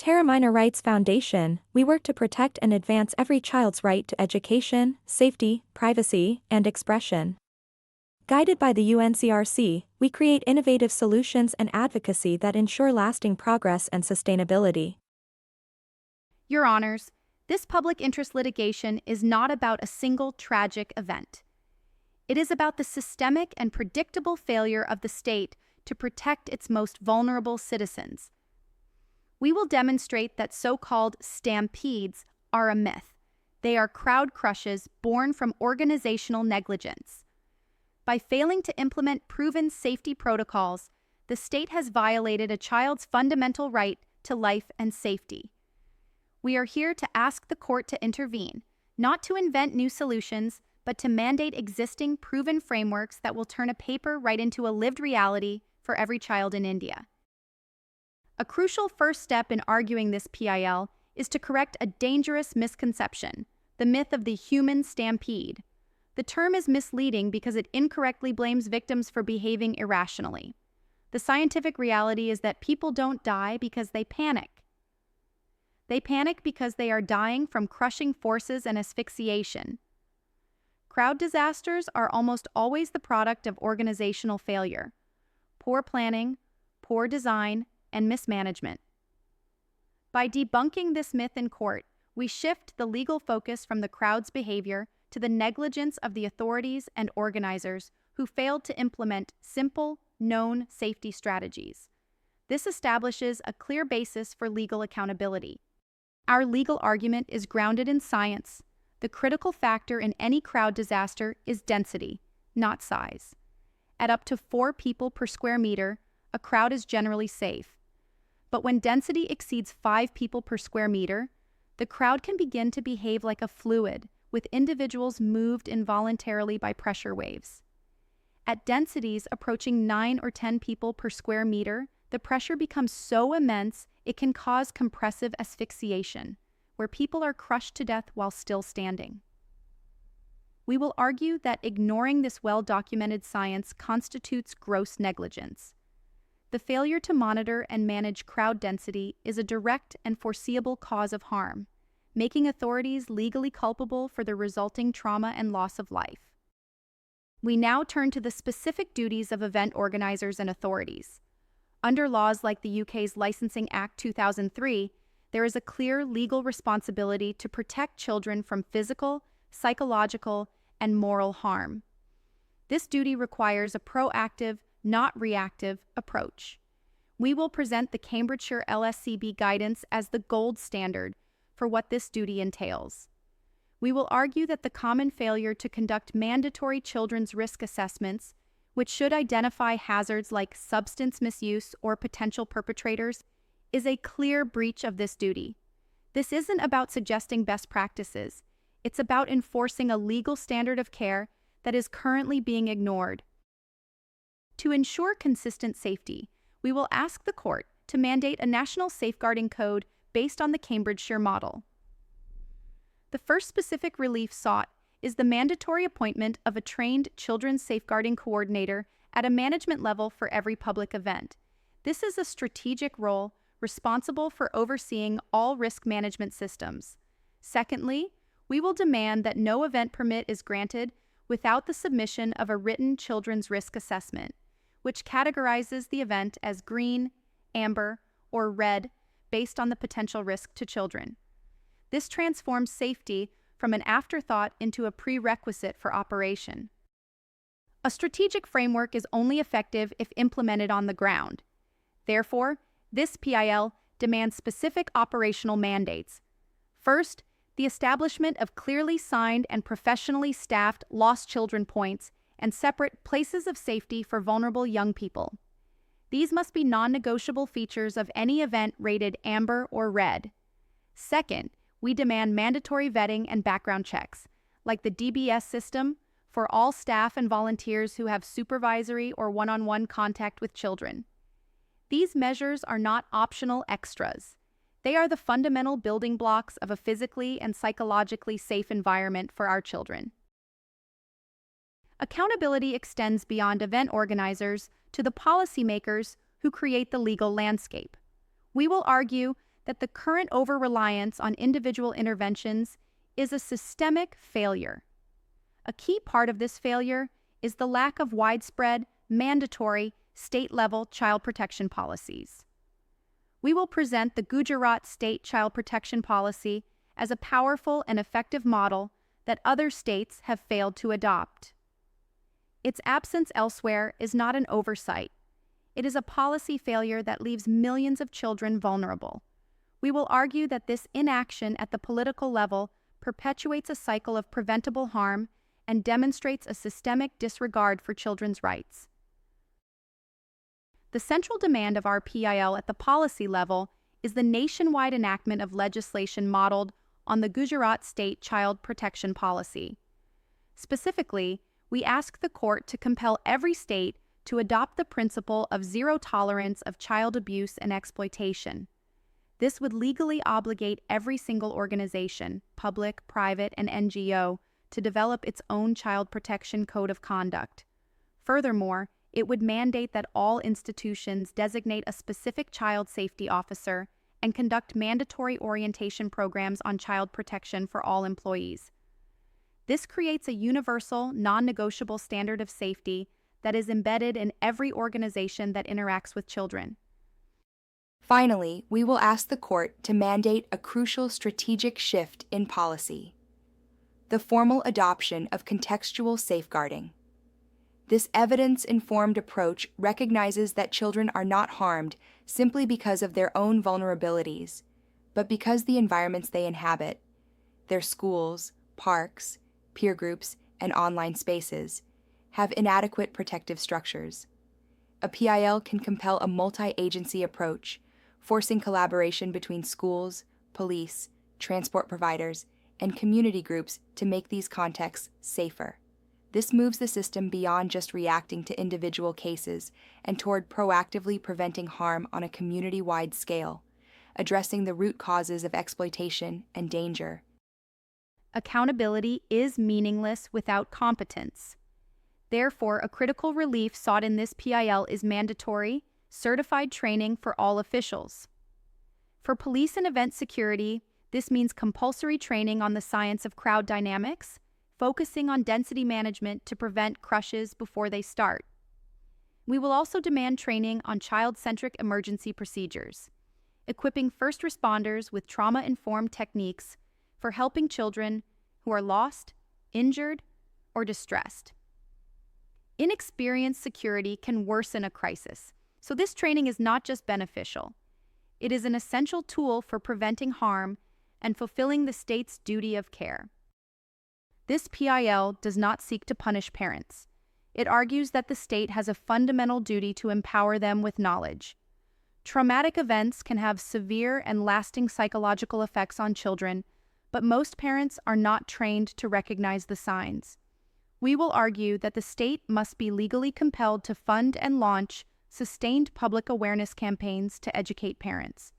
Carolina Rights Foundation, we work to protect and advance every child's right to education, safety, privacy, and expression. Guided by the UNCRC, we create innovative solutions and advocacy that ensure lasting progress and sustainability. Your Honors, this public interest litigation is not about a single tragic event. It is about the systemic and predictable failure of the state to protect its most vulnerable citizens. We will demonstrate that so-called stampedes are a myth. They are crowd crushes born from organizational negligence. By failing to implement proven safety protocols, the state has violated a child's fundamental right to life and safety. We are here to ask the court to intervene, not to invent new solutions, but to mandate existing proven frameworks that will turn a paper right into a lived reality for every child in India. A crucial first step in arguing this PIL is to correct a dangerous misconception, the myth of the human stampede. The term is misleading because it incorrectly blames victims for behaving irrationally. The scientific reality is that people don't die because they panic. They panic because they are dying from crushing forces and asphyxiation. Crowd disasters are almost always the product of organizational failure, poor planning, poor design, and mismanagement. By debunking this myth in court, we shift the legal focus from the crowd's behavior to the negligence of the authorities and organizers who failed to implement simple, known safety strategies. This establishes a clear basis for legal accountability. Our legal argument is grounded in science. The critical factor in any crowd disaster is density, not size. At up to 4 people per square meter, a crowd is generally safe. But when density exceeds 5 people per square meter, the crowd can begin to behave like a fluid, with individuals moved involuntarily by pressure waves. At densities approaching 9 or 10 people per square meter, the pressure becomes so immense it can cause compressive asphyxiation, where people are crushed to death while still standing. We will argue that ignoring this well-documented science constitutes gross negligence. The failure to monitor and manage crowd density is a direct and foreseeable cause of harm, making authorities legally culpable for the resulting trauma and loss of life. We now turn to the specific duties of event organizers and authorities. Under laws like the UK's Licensing Act 2003, there is a clear legal responsibility to protect children from physical, psychological, and moral harm. This duty requires a proactive, not reactive, approach. We will present the Cambridgeshire LSCB guidance as the gold standard for what this duty entails. We will argue that the common failure to conduct mandatory children's risk assessments, which should identify hazards like substance misuse or potential perpetrators, is a clear breach of this duty. This isn't about suggesting best practices. It's about enforcing a legal standard of care that is currently being ignored. To ensure consistent safety, we will ask the court to mandate a national safeguarding code based on the Cambridgeshire model. The first specific relief sought is the mandatory appointment of a trained children's safeguarding coordinator at a management level for every public event. This is a strategic role responsible for overseeing all risk management systems. Secondly, we will demand that no event permit is granted without the submission of a written children's risk assessment, which categorizes the event as green, amber, or red based on the potential risk to children. This transforms safety from an afterthought into a prerequisite for operation. A strategic framework is only effective if implemented on the ground. Therefore, this PIL demands specific operational mandates. First, the establishment of clearly signed and professionally staffed lost children points and separate places of safety for vulnerable young people. These must be non-negotiable features of any event rated amber or red. Second, we demand mandatory vetting and background checks, like the DBS system, for all staff and volunteers who have supervisory or one-on-one contact with children. These measures are not optional extras. They are the fundamental building blocks of a physically and psychologically safe environment for our children. Accountability extends beyond event organizers to the policymakers who create the legal landscape. We will argue that the current over-reliance on individual interventions is a systemic failure. A key part of this failure is the lack of widespread, mandatory, state-level child protection policies. We will present the Gujarat State Child Protection Policy as a powerful and effective model that other states have failed to adopt. Its absence elsewhere is not an oversight. It is a policy failure that leaves millions of children vulnerable. We will argue that this inaction at the political level perpetuates a cycle of preventable harm and demonstrates a systemic disregard for children's rights. The central demand of our PIL at the policy level is the nationwide enactment of legislation modeled on the Gujarat State Child Protection Policy. Specifically, we ask the court to compel every state to adopt the principle of zero tolerance of child abuse and exploitation. This would legally obligate every single organization, public, private, and NGO, to develop its own child protection code of conduct. Furthermore, it would mandate that all institutions designate a specific child safety officer and conduct mandatory orientation programs on child protection for all employees. This creates a universal, non-negotiable standard of safety that is embedded in every organization that interacts with children. Finally, we will ask the court to mandate a crucial strategic shift in policy: the formal adoption of contextual safeguarding. This evidence-informed approach recognizes that children are not harmed simply because of their own vulnerabilities, but because the environments they inhabit, their schools, parks, peer groups, and online spaces, have inadequate protective structures. A PIL can compel a multi-agency approach, forcing collaboration between schools, police, transport providers, and community groups to make these contexts safer. This moves the system beyond just reacting to individual cases and toward proactively preventing harm on a community-wide scale, addressing the root causes of exploitation and danger. Accountability is meaningless without competence. Therefore, a critical relief sought in this PIL is mandatory, certified training for all officials. For police and event security, this means compulsory training on the science of crowd dynamics, focusing on density management to prevent crushes before they start. We will also demand training on child-centric emergency procedures, equipping first responders with trauma-informed techniques for helping children who are lost, injured, or distressed. Inexperienced security can worsen a crisis, so this training is not just beneficial. It is an essential tool for preventing harm and fulfilling the state's duty of care. This PIL does not seek to punish parents. It argues that the state has a fundamental duty to empower them with knowledge. Traumatic events can have severe and lasting psychological effects on children, but most parents are not trained to recognize the signs. We will argue that the state must be legally compelled to fund and launch sustained public awareness campaigns to educate parents.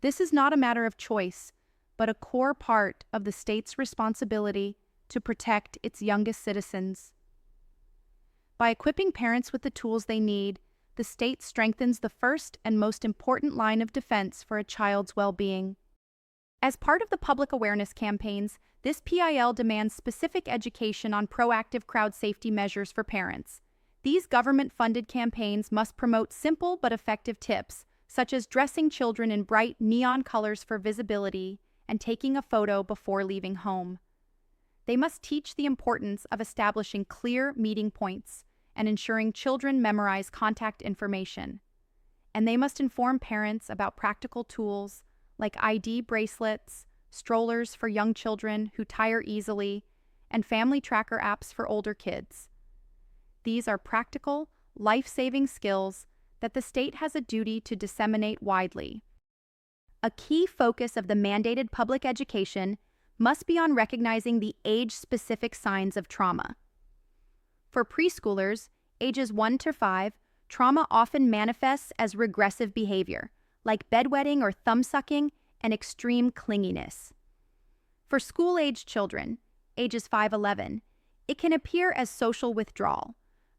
This is not a matter of choice, but a core part of the state's responsibility to protect its youngest citizens. By equipping parents with the tools they need, the state strengthens the first and most important line of defense for a child's well-being. As part of the public awareness campaigns, this PIL demands specific education on proactive crowd safety measures for parents. These government-funded campaigns must promote simple but effective tips, such as dressing children in bright neon colors for visibility and taking a photo before leaving home. They must teach the importance of establishing clear meeting points and ensuring children memorize contact information. And they must inform parents about practical tools like ID bracelets, strollers for young children who tire easily, and family tracker apps for older kids. These are practical, life-saving skills that the state has a duty to disseminate widely. A key focus of the mandated public education must be on recognizing the age-specific signs of trauma. For preschoolers, ages 1 to 5, trauma often manifests as regressive behavior, like bedwetting or thumb-sucking, and extreme clinginess. For school-aged children, ages 5-11, it can appear as social withdrawal,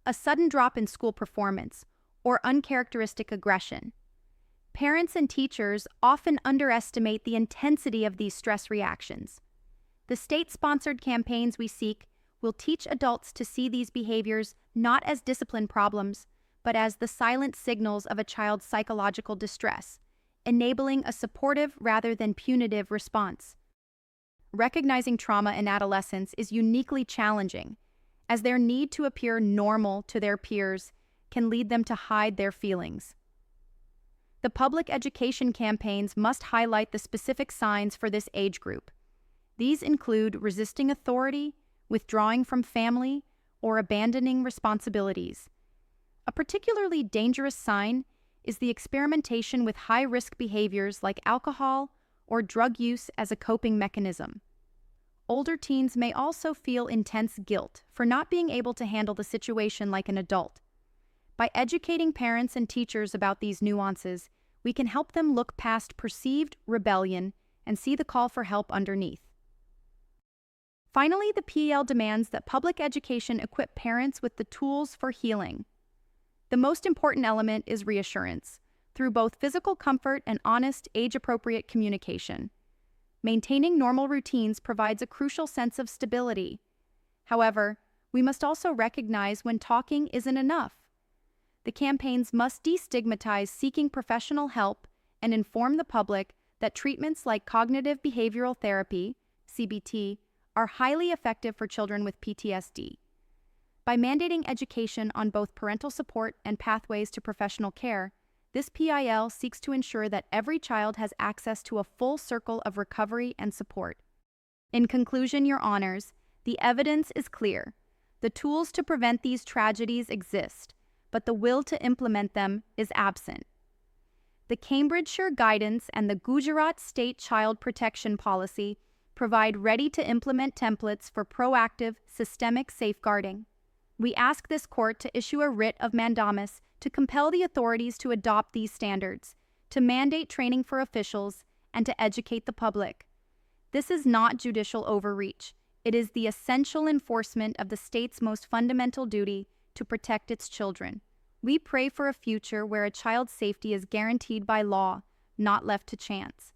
a sudden drop in school performance, or uncharacteristic aggression. Parents and teachers often underestimate the intensity of these stress reactions. The state-sponsored campaigns we seek will teach adults to see these behaviors not as discipline problems, but as the silent signals of a child's psychological distress, enabling a supportive rather than punitive response. Recognizing trauma in adolescence is uniquely challenging, as their need to appear normal to their peers can lead them to hide their feelings. The public education campaigns must highlight the specific signs for this age group. These include resisting authority, withdrawing from family, or abandoning responsibilities. A particularly dangerous sign is the experimentation with high-risk behaviors like alcohol or drug use as a coping mechanism. Older teens may also feel intense guilt for not being able to handle the situation like an adult. By educating parents and teachers about these nuances, we can help them look past perceived rebellion and see the call for help underneath. Finally, the PIL demands that public education equip parents with the tools for healing. The most important element is reassurance, through both physical comfort and honest, age-appropriate communication. Maintaining normal routines provides a crucial sense of stability. However, we must also recognize when talking isn't enough. The campaigns must destigmatize seeking professional help and inform the public that treatments like cognitive behavioral therapy, CBT, are highly effective for children with PTSD. By mandating education on both parental support and pathways to professional care, this PIL seeks to ensure that every child has access to a full circle of recovery and support. In conclusion, Your Honors, the evidence is clear. The tools to prevent these tragedies exist, but the will to implement them is absent. The Cambridgeshire Guidance and the Gujarat State Child Protection Policy provide ready-to-implement templates for proactive, systemic safeguarding. We ask this court to issue a writ of mandamus to compel the authorities to adopt these standards, to mandate training for officials, and to educate the public. This is not judicial overreach. It is the essential enforcement of the state's most fundamental duty to protect its children. We pray for a future where a child's safety is guaranteed by law, not left to chance.